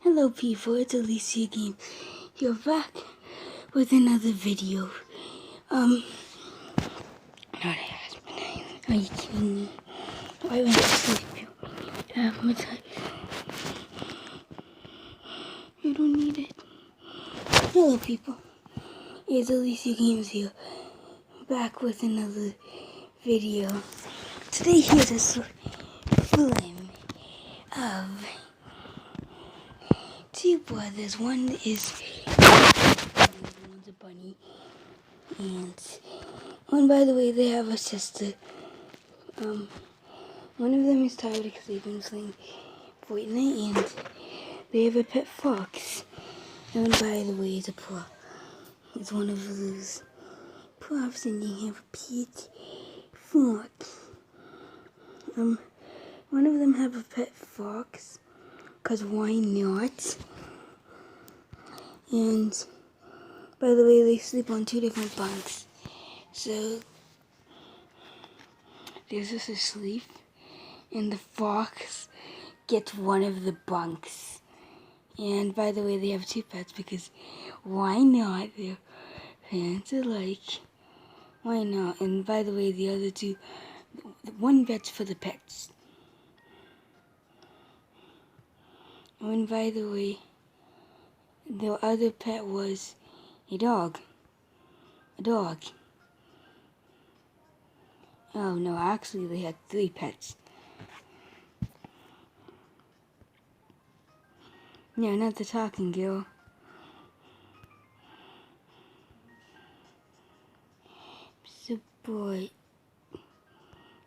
Hello people, it's Alicia again. You're back with another video. Not a husband. Are you kidding me? I went to sleep. What's that? You don't need it. Hello people, it's Alicia Games here. Back with another video. Today here's a film of two brothers. One is one's a bunny, and one, by the way, they have a sister. One of them is tired because they've been playing Fortnite, and they have a pet fox. And by the way, it's a prop. It's one of those props, and they have a pet fox. One of them have a pet fox, cause why not? And by the way, they sleep on two different bunks. So there's just asleep, and the fox gets one of the bunks. And by the way, they have two pets because why not? Their parents are like, why not? And by the way, the other two, one pet's for the pets. And by the way, the other pet was a dog. A dog. Oh no, actually they had three pets. No, not the talking girl. So boy. Oh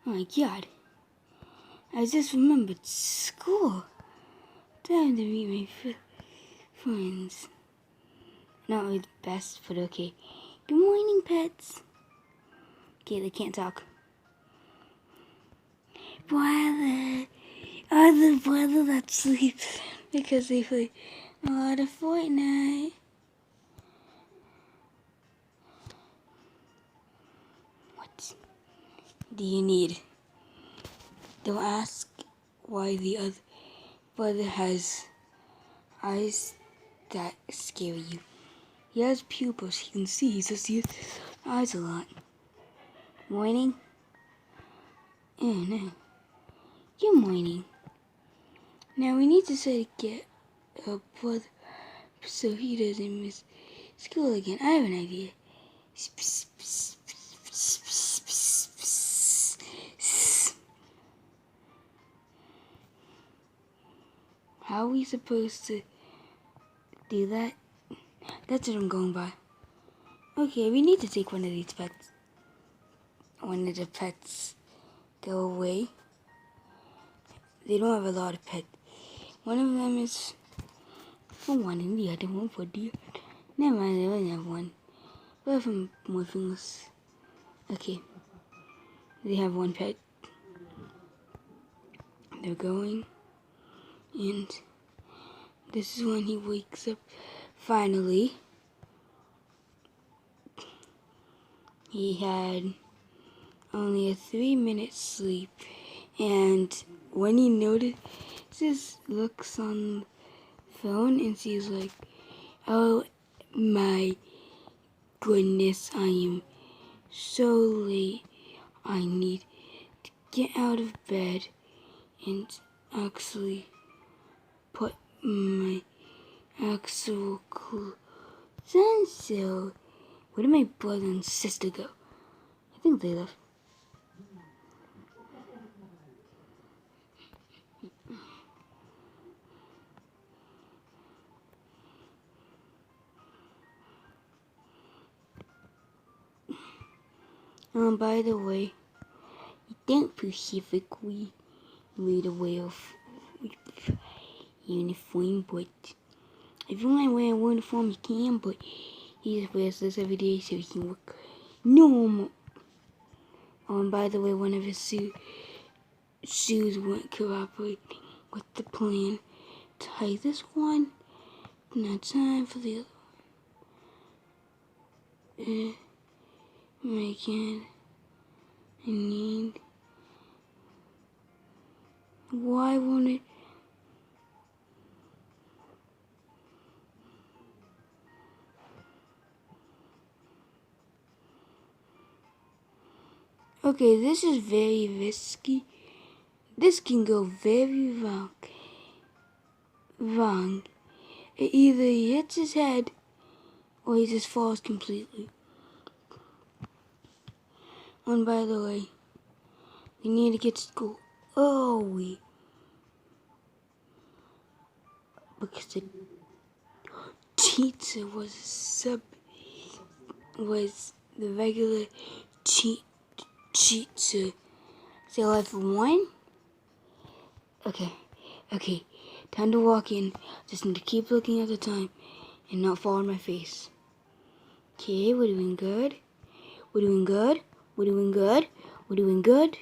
my god. I just remembered school. Time to meet my friends. Not really the best, but okay. Good morning, pets. Okay, they can't talk. Brother. Other brother that sleeps because they play a lot of Fortnite. What do you need? Don't ask why the other brother has eyes that scare you. He has pupils, he can see, he just uses eyes a lot. Morning? Oh no. Good morning. Now we need to say to get a brother so he doesn't miss school again. I have an idea. How are we supposed to do that? That's what I'm going by. Okay, we need to take one of these pets. One of the pets go away. They don't have a lot of pets. One of them is for one and the other one for the other. Never mind, they only have one. But from more things. Okay. They have one pet. They're going. And this is when he wakes up. Finally. He had only a 3-minute sleep. And when he notices, looks on the phone and sees like, oh my goodness, I am so late. I need to get out of bed and actually put my actual clothes on. So, where did my brother and sister go? I think they left. By the way, I don't specifically wear the way of uniform, but if you want to wear a uniform, you can, but he just wears this every day so he can work normal. By the way, one of his shoes weren't cooperating with the plan. Tie this one, now time for the other one. Making I need. Why won't it? Okay, this is very risky. This can go very wrong. Wrong. It either hits his head or he just falls completely. And by the way, we need to get to school early because the teacher was the regular teacher. So if one, okay, time to walk in. Just need to keep looking at the time and not fall on my face. Okay, we're doing good. We're doing good. We're doing good. We're doing good.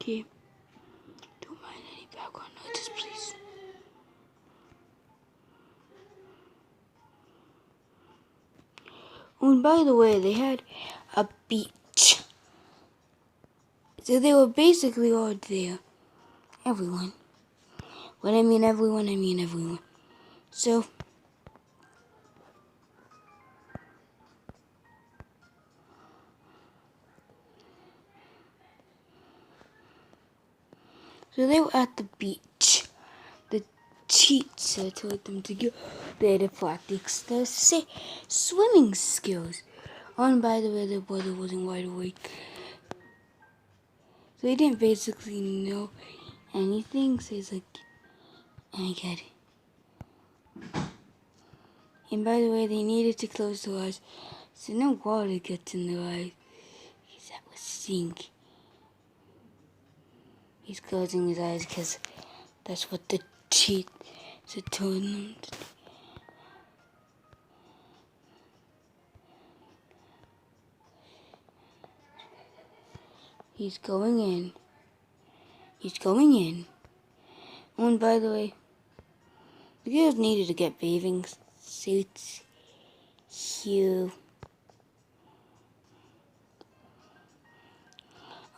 Okay. Don't mind any background noises, please. Oh, and by the way, they had a beach. So they were basically all there. Everyone. When I mean everyone, I mean everyone. So they were at the beach. The teacher told them to go there to practice their swimming skills. Oh, and by the way, their brother wasn't wide awake. So he didn't basically know anything. So he's like, I get it. And by the way, they needed to close their eyes so no water gets in their eyes. Because that would stink. He's closing his eyes because that's what the teacher told him to do. He's going in. He's going in. Oh, and by the way, the girls needed to get bathing suits. Hugh.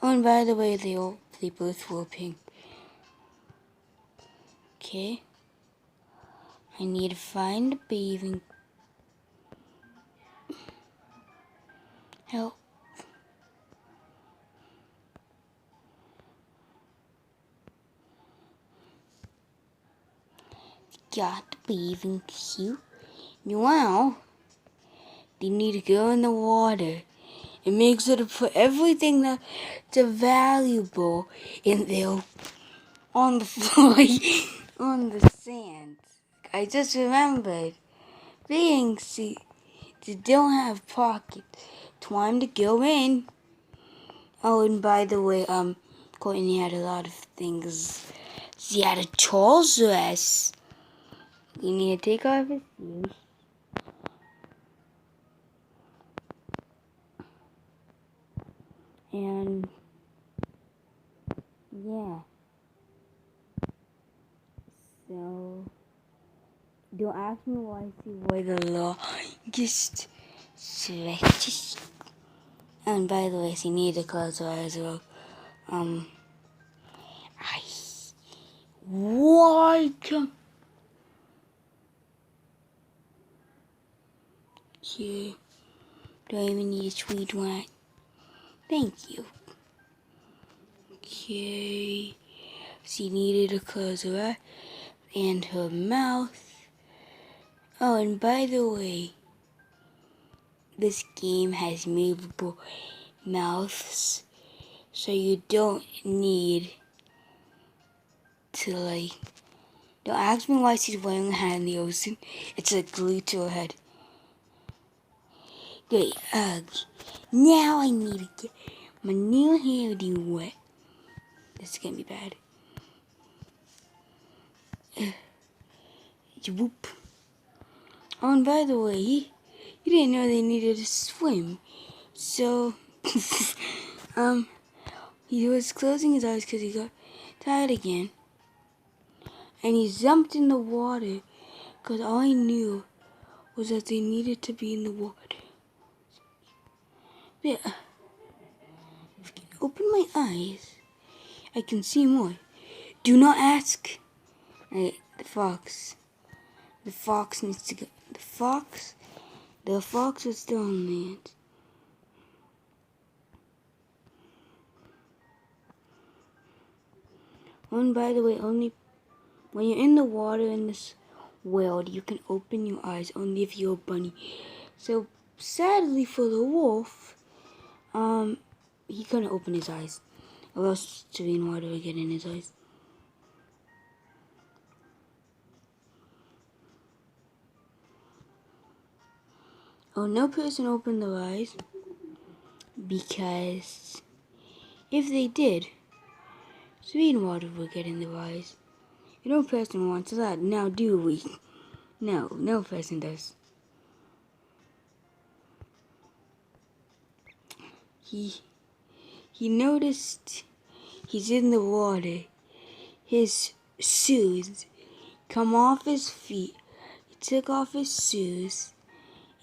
Oh, and by the way, they both were pink. Okay. I need to find a bathing. Help. Got the bathing suit. Now, they need to go in the water and make sure to put everything that's valuable in there on the floor, on the sand. I just remembered, being see, they don't have pockets. Time to go in. Oh, and by the way, Courtney had a lot of things. She had a Charles dress. You need to take off his shoes. And yeah. So don't ask me why she wore the longest stretches. And by the way, she needed to close her eyes as well. Welcome. Here. Do I even need a sweet one? Thank you. Okay. She needed to close her eye and her mouth. Oh, and by the way, this game has movable mouths, so you don't need to don't ask me why she's wearing a hat in the ocean. It's like glued to her head. Okay, now I need to get my new hairdo wet. This is gonna be bad. Whoop. Oh, and by the way, he didn't know they needed to swim. So, he was closing his eyes because he got tired again. And he jumped in the water because all he knew was that they needed to be in the water. Yeah. If I can open my eyes, I can see more. Do not ask. The fox. The fox needs to go. The fox is still on land. Oh, and by the way, only when you're in the water in this world, you can open your eyes only if you're a bunny. So, sadly for the wolf, he couldn't open his eyes, or else Serene water would get in his eyes. Oh, no person opened their eyes, because if they did, Serene water would get in their eyes. No person wants that, now do we? No, no person does. He noticed he's in the water. His shoes come off his feet. He took off his shoes,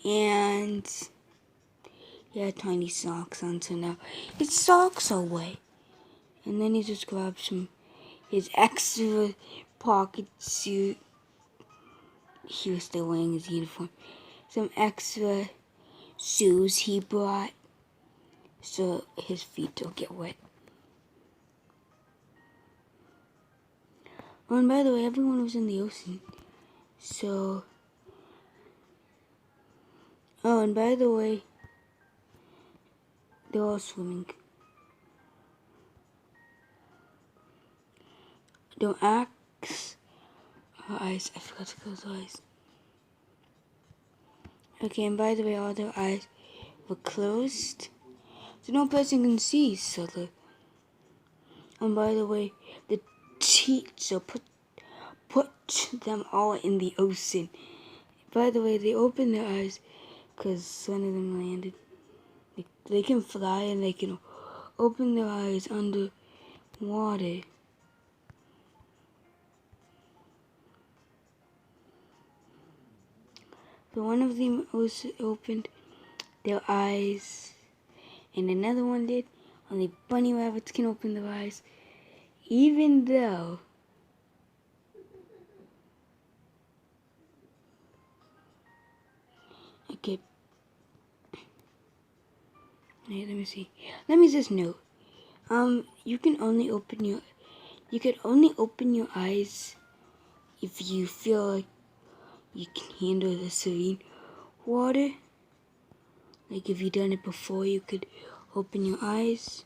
and he had tiny socks on, so now his socks are wet. And then he just grabbed his extra pocket suit. He was still wearing his uniform. Some extra shoes he brought, so his feet don't get wet. Oh, and by the way, everyone was in the ocean. So, oh, and by the way, they're all swimming. Don't ask. Her eyes, I forgot to close her eyes. Okay, and by the way, all their eyes were closed, so no person can see each other. And by the way, the teacher put them all in the ocean. By the way, they opened their eyes because one of them landed. They can fly and they can open their eyes under water. So one of them also opened their eyes, and another one did. Only bunny rabbits can open their eyes, even though okay. Wait, let me see. Let me just note. You could only open your eyes if you feel like you can handle the serene water. Like if you've done it before, you could open your eyes.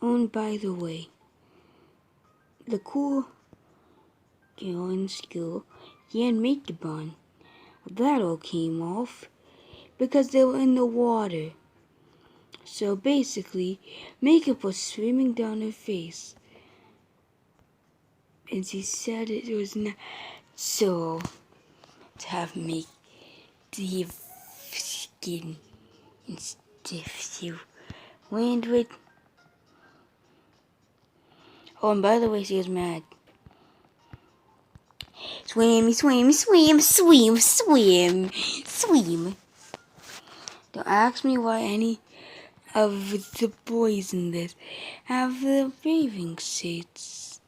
Oh, and by the way, the cool girl in school, he had makeup on. That all came off because they were in the water. So basically, makeup was streaming down her face. And she said it was not so to have stiff skin and stiff to land with. Oh, and by the way, she was mad. Swim, swim, swim, swim, swim, swim. Don't ask me why any of the boys in this have the bathing suits.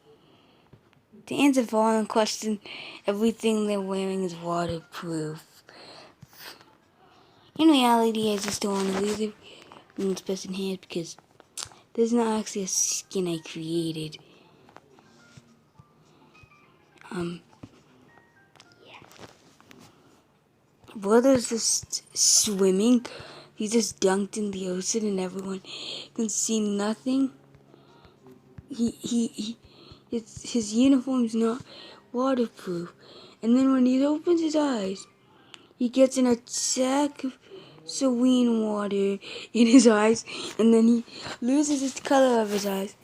To answer the following question, everything they're wearing is waterproof. In reality, I just don't want to leave it in this person's hands because there's not actually a skin I created. Yeah. Brother's just swimming. He just dunked in the ocean and everyone can see nothing. His uniform's not waterproof. And then when he opens his eyes, he gets an attack of serene water in his eyes, and then he loses the color of his eyes.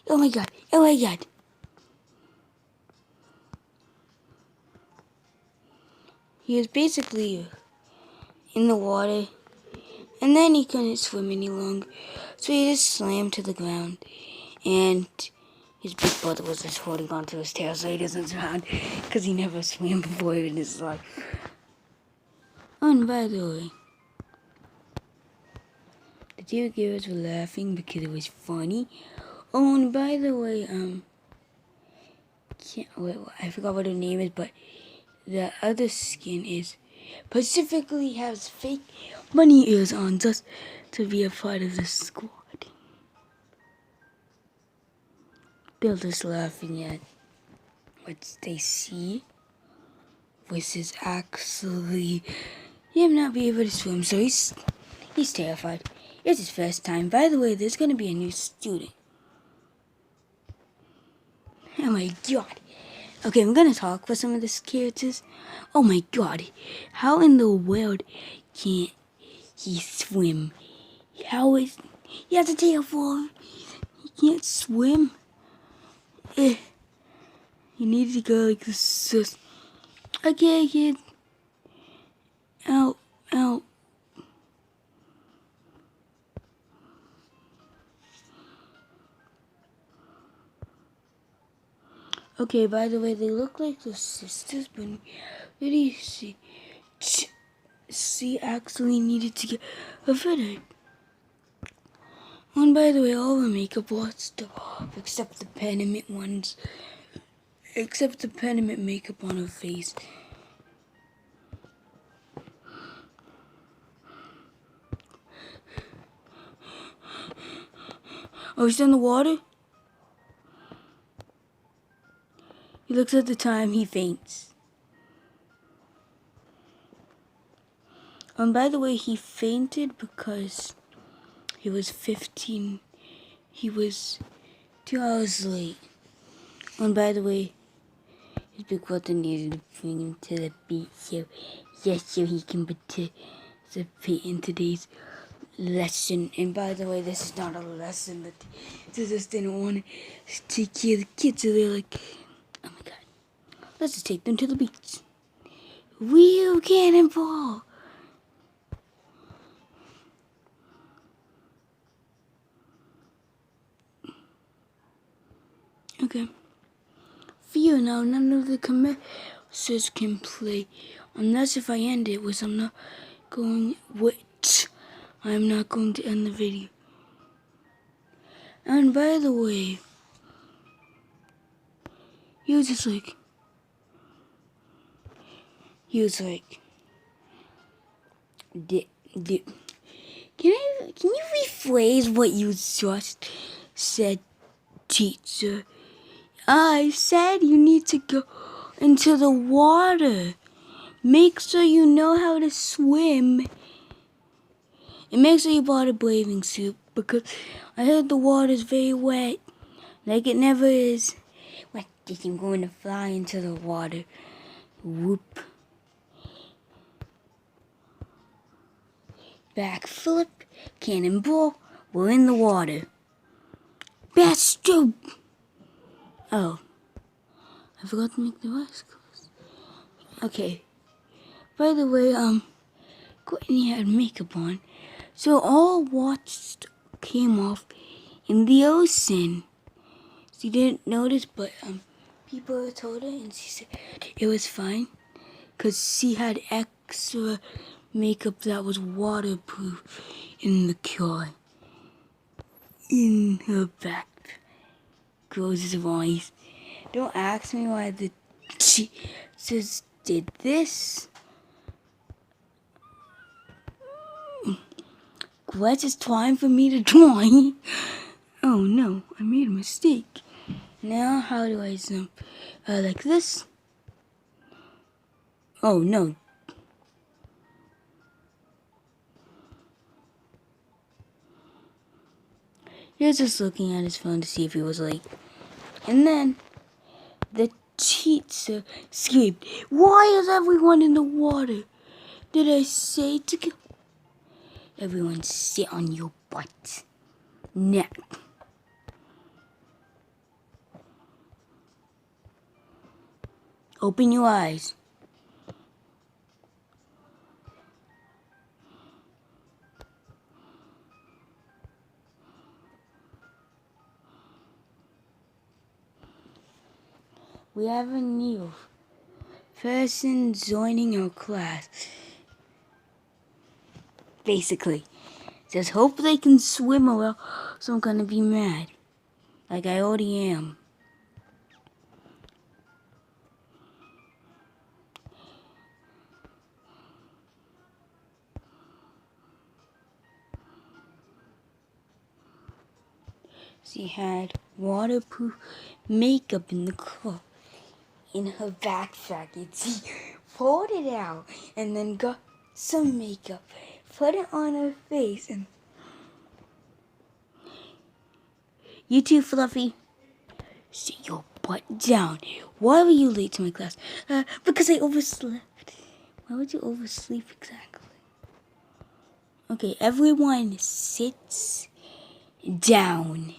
Oh my god, oh my god. He was basically in the water, and then he couldn't swim any longer, so he just slammed to the ground, and his big brother was just holding onto his tail so he doesn't drown, because he never swam before in his life. Oh, and by the way, two girls were laughing because it was funny. Oh, and by the way, I forgot what her name is, but the other skin is specifically has fake bunny ears on just to be a part of the squad. They're just laughing at what they see, which is actually him not be able to swim, so he's terrified. It's his first time. By the way, there's gonna be a new student. Oh my god. Okay, I'm gonna talk with some of the characters. Oh my god. How in the world can't he swim? How is he has a tail for? He can't swim. He needs to go like this. Okay, kid. Ow, ow. Okay, by the way, they look like the sisters, but really, she actually needed to get a fitting. And by the way, all the makeup was off, except the Peniment ones. Except the Peniment makeup on her face. Oh, he's in the water? He looks at the time, he faints. And by the way, he fainted because he was 15. He was 2 hours late. And by the way, his big brother needed to bring him to the beach so he can participate in today's lesson. And by the way, this is not a lesson. They just didn't want to take care of the kids, so they're like, oh my god, let's just take them to the beach. Wheel cannonball! Okay. Fear now, none of the commercials can play. Unless if I end it, which I'm not going to end the video. And by the way, he was like, can you rephrase what you just said, teacher? I said you need to go into the water. Make sure you know how to swim. And make sure you bought a bathing suit because I heard the water is very wet. Like it never is. What did I'm going to fly into the water? Whoop. Backflip, cannonball, we're in the water. Best joke. Oh. I forgot to make the eyes close. Okay. By the way, Courtney had makeup on. So all watched came off in the ocean. She didn't notice, but people told her, and she said it was fine, cause she had extra makeup that was waterproof in the car, in her back. Closes her eyes. Don't ask me why the Jesus did this. Glad it's time for me to join. Oh no, I made a mistake. Now how do I jump? Like this? Oh no. He was just looking at his phone to see if he was late. And then the teacher screamed, "Why is everyone in the water? Did I say to go? Everyone sit on your butt. Now." Open your eyes. We have a new person joining our class. Basically. Just hope they can swim or else I'm gonna be mad. Like I already am. She had waterproof makeup in the car. In her backpack, and she pulled it out and then got some makeup, put it on her face, and you too, Fluffy. Sit your butt down. Why were you late to my class? Because I overslept. Why would you oversleep exactly? Okay, everyone sits down.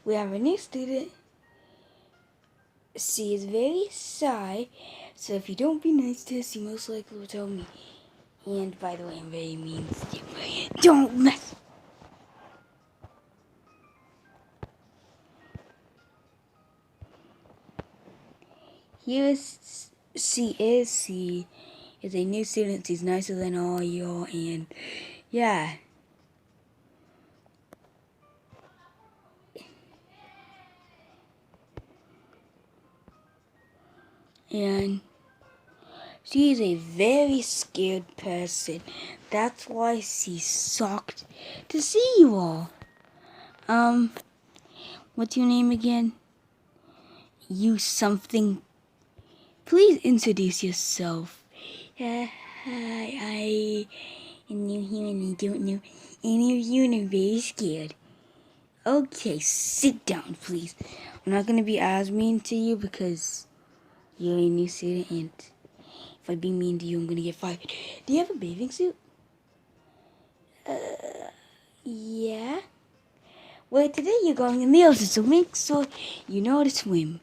We have a new student. She is very shy, so if you don't be nice to her, she most likely will tell me. And by the way, I'm very mean to you. Don't mess. Here she is. She is a new student. She's nicer than all y'all, and yeah. And she is a very scared person. That's why she's shocked to see you all. What's your name again? You something. Please introduce yourself. Hi, I am new here and I don't know any of you and I'm very scared. Okay, sit down, please. I'm not gonna be as mean to you because you're a new student, and if I be mean to you, I'm gonna get fired. Do you have a bathing suit? Yeah. Well, today you're going in the ocean, so make sure you know how to swim.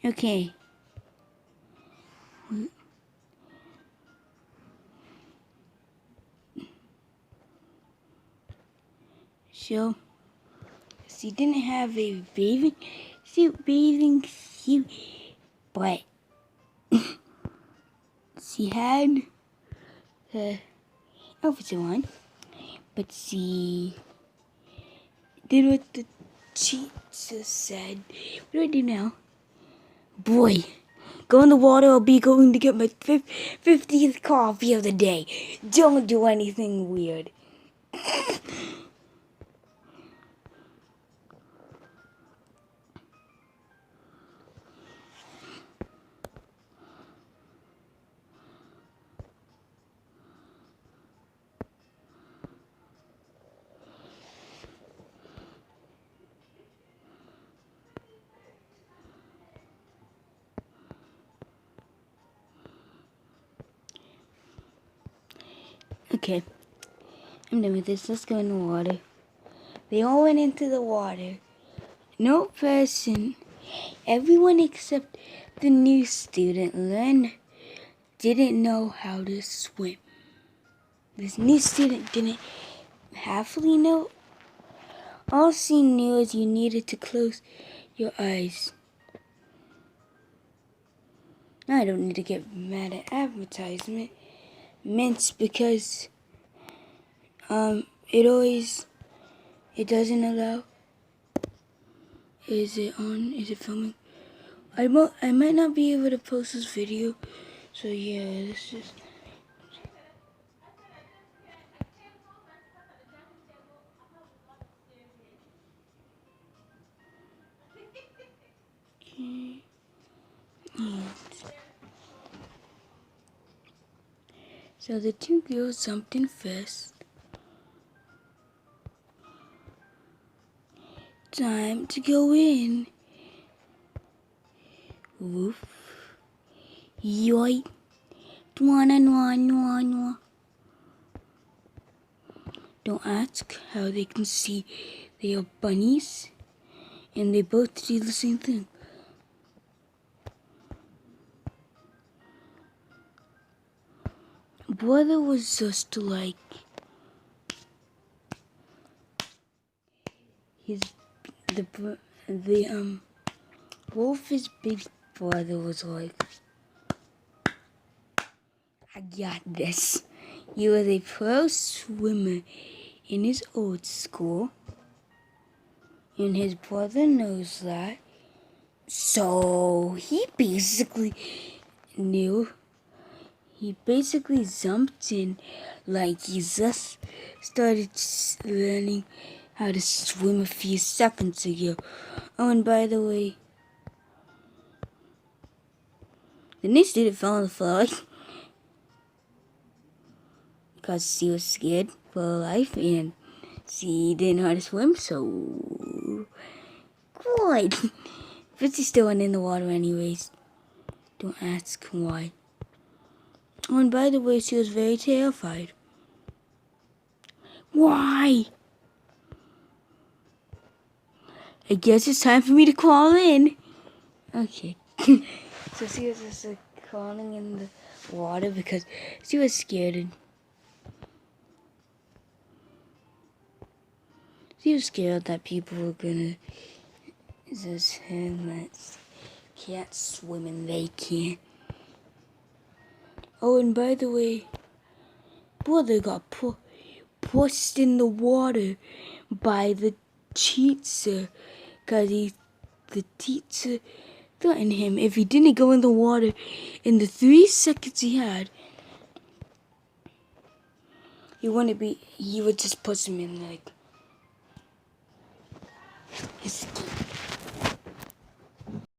Okay. So, she didn't have a bathing suit, but she had her outfit on, but she did what the teacher said. What do I do now? Boy, go in the water. I'll be going to get my 50th coffee of the day. Don't do anything weird. Okay, I'm done with this. Let's go in the water. They all went into the water. No person, everyone except the new student, Len, didn't know how to swim. This new student didn't halfly know. All she knew is you needed to close your eyes. I don't need to get mad at advertisements because it doesn't allow. Is it on? Is it filming? I might not be able to post this video, so yeah, this is. Okay. So the two girls jumped in first. Time to go in. Woof. Yoy. Nwa. Don't ask how they can see they are bunnies, and they both do the same thing. Brother was just like the the Wolf's big brother was like, I got this. He was a pro swimmer in his old school, and his brother knows that. So he basically jumped in like he just started learning how to swim a few seconds ago. Oh, and by the way, the new student fell on the floor because she was scared for her life and she didn't know how to swim, so good. But she still went in the water anyways. Don't ask why. Oh, and by the way, she was very terrified. Why? I guess it's time for me to crawl in. Okay. So she was just crawling in the water because she was scared. She was scared that people were gonna just him that can't swim and they can't. Oh, and by the way, brother got pushed in the water by the teacher because the teacher threatened him if he didn't go in the water in the 3 seconds he had, he would just push him in like his